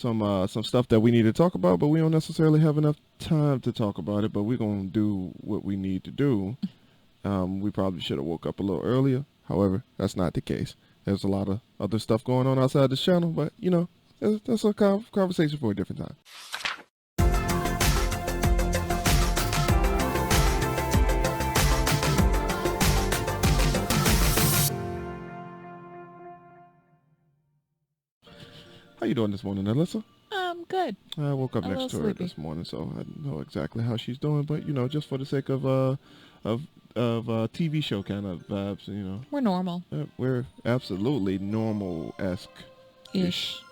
some stuff that we need to talk about, but we don't necessarily have enough time to talk about it. But we're gonna do what we need to do. We probably should have woke up a little earlier. However, that's not the case. There's a lot of other stuff going on outside this channel, but that's a conversation for a different time. How you doing this morning, Alyssa? Good. I woke up A next little to her sleepy. this morning, so I know exactly how she's doing. But just for the sake of of TV show kind of vibes, We're normal. we're absolutely normal-esque. Ish.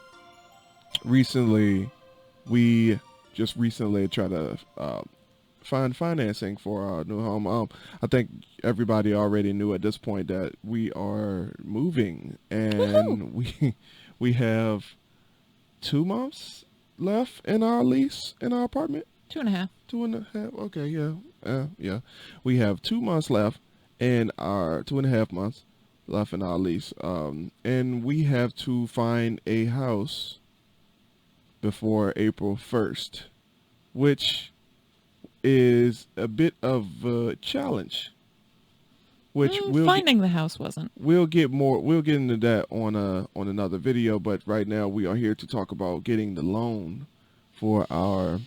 Recently, we just recently tried to find financing for our new home. I think everybody already knew at this point that we are moving, Woohoo! and we have 2 months left in our lease in our apartment. 2.5. 2.5. Okay, yeah, yeah. We have 2 months left in our 2.5 months left in our lease. And we have to find a house before April 1st, which is a bit of a challenge. Which Finding the house wasn't. we'll get into that on another video, but right now we are here to talk about getting the loan for our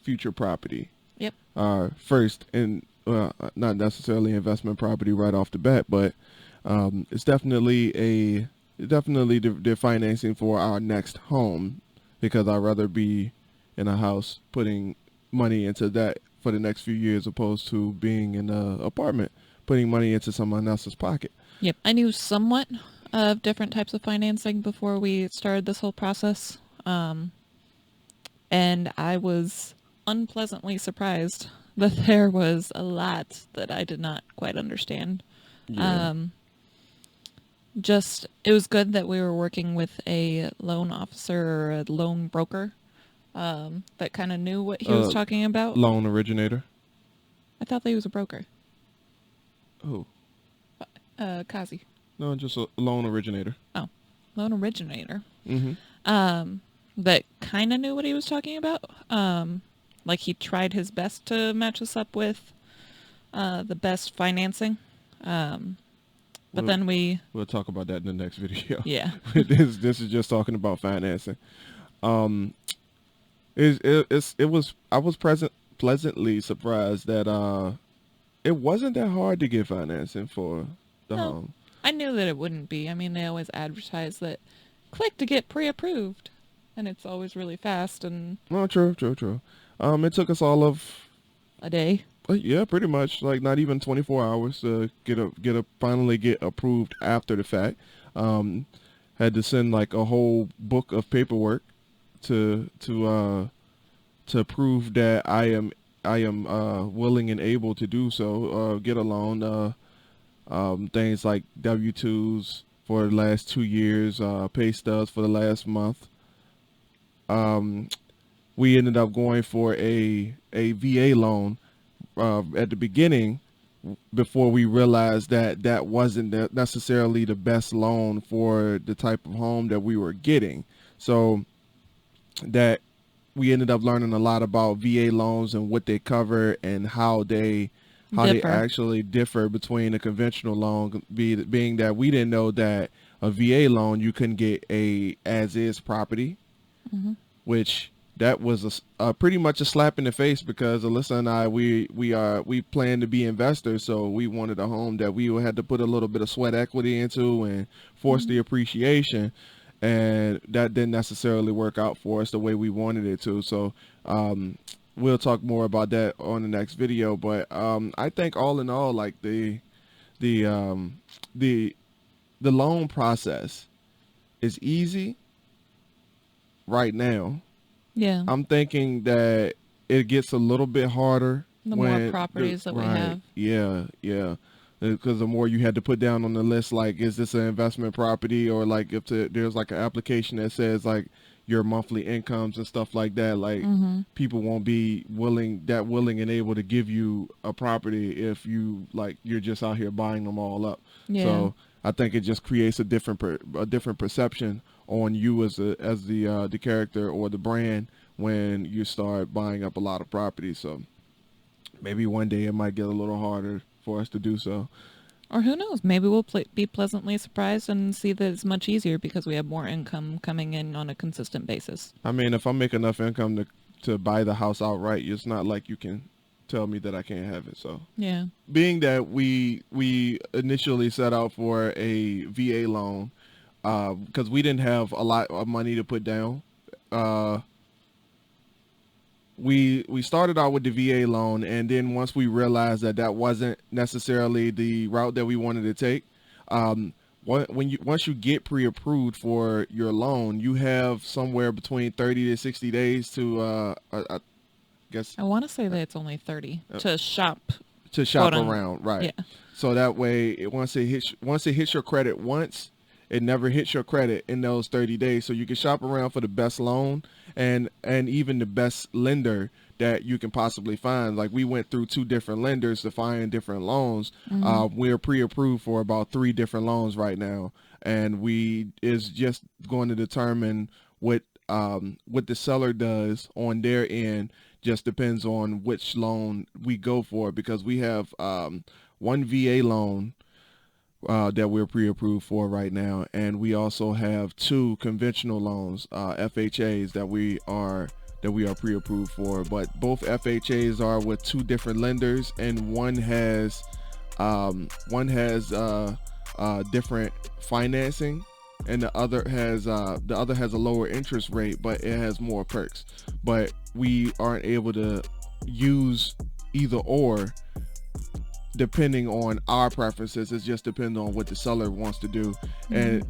future property. Yep. Our first, and not necessarily investment property right off the bat, but it's definitely the financing for our next home, because I'd rather be in a house putting money into that for the next few years opposed to being in an apartment putting money into someone else's pocket. Yep. I knew somewhat of different types of financing before we started this whole process. And I was unpleasantly surprised that there was a lot that I did not quite understand. Yeah. It was good that we were working with a loan officer or a loan broker that kind of knew what he was talking about. Loan originator. I thought that he was a broker. Who? Kazi. No, just a loan originator. Oh, loan originator. Mm-hmm. That kind of knew what he was talking about. Like he tried his best to match us up with the best financing. But then we'll talk about that in the next video. Yeah. this is just talking about financing. I was pleasantly surprised that it wasn't that hard to get financing for the No, home. I knew that it wouldn't be. I mean, they always advertise that click to get pre-approved, and it's always really fast and No, true. It took us all of a day. yeah, pretty much like not even 24 hours to finally get approved after the fact. Had to send like a whole book of paperwork to prove that I am willing and able to do so. Get a loan. Things like W-2s for the last 2 years, pay stubs for the last month. We ended up going for a VA loan at the beginning, before we realized that wasn't necessarily the best loan for the type of home that we were getting. So that we ended up learning a lot about VA loans and what they cover and how they actually differ between a conventional loan, being that we didn't know that a VA loan you couldn't get a as-is property, which that was a pretty much a slap in the face, because Alyssa and I we plan to be investors, so we wanted a home that we had to put a little bit of sweat equity into and force the appreciation, and that didn't necessarily work out for us the way we wanted it to. So we'll talk more about that on the next video, but I think all in all, like the loan process is easy right now. Yeah. I'm thinking that it gets a little bit harder The more properties that we have. Yeah. Because the more you had to put down on the list, like, is this an investment property, or like if there's like an application that says like your monthly incomes and stuff like that, like people won't be willing and able to give you a property if you're just out here buying them all up. Yeah. So I think it just creates a different perception on you as the character or the brand when you start buying up a lot of property. So maybe one day it might get a little harder for us to do so. Or who knows? Maybe we'll be pleasantly surprised and see that it's much easier because we have more income coming in on a consistent basis. I mean, if I make enough income to buy the house outright, it's not like you can tell me that I can't have it. So yeah, being that we initially set out for a VA loan because we didn't have a lot of money to put down. We started out with the VA loan, and then once we realized that wasn't necessarily the route that we wanted to take, once you get pre-approved for your loan, you have somewhere between 30 to 60 days to I guess I want to say that it's only 30 to shop around, right? Yeah. So that way, once it hits your credit once, it never hits your credit in those 30 days. So you can shop around for the best loan and even the best lender that you can possibly find. Like we went through 2 different lenders to find different loans. We're pre-approved for about 3 different loans right now, and we is just going to determine what the seller does on their end. Just depends on which loan we go for, because we have one VA loan that we're pre-approved for right now, and we also have 2 conventional loans, FHAs, that we are pre-approved for. But both FHAs are with 2 different lenders, and one has different financing, and the other has a lower interest rate, but it has more perks. But we aren't able to use either or depending on our preferences. It just depends on what the seller wants to do. And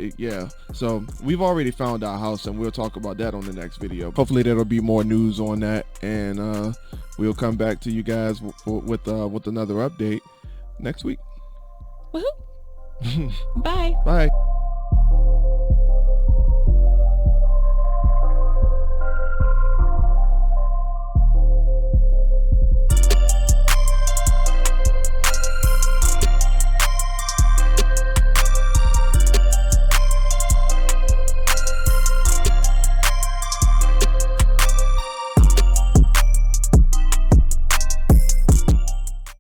so we've already found our house, and we'll talk about that on the next video. Hopefully there'll be more news on that, and we'll come back to you guys with another update next week. Woohoo! Bye. Bye.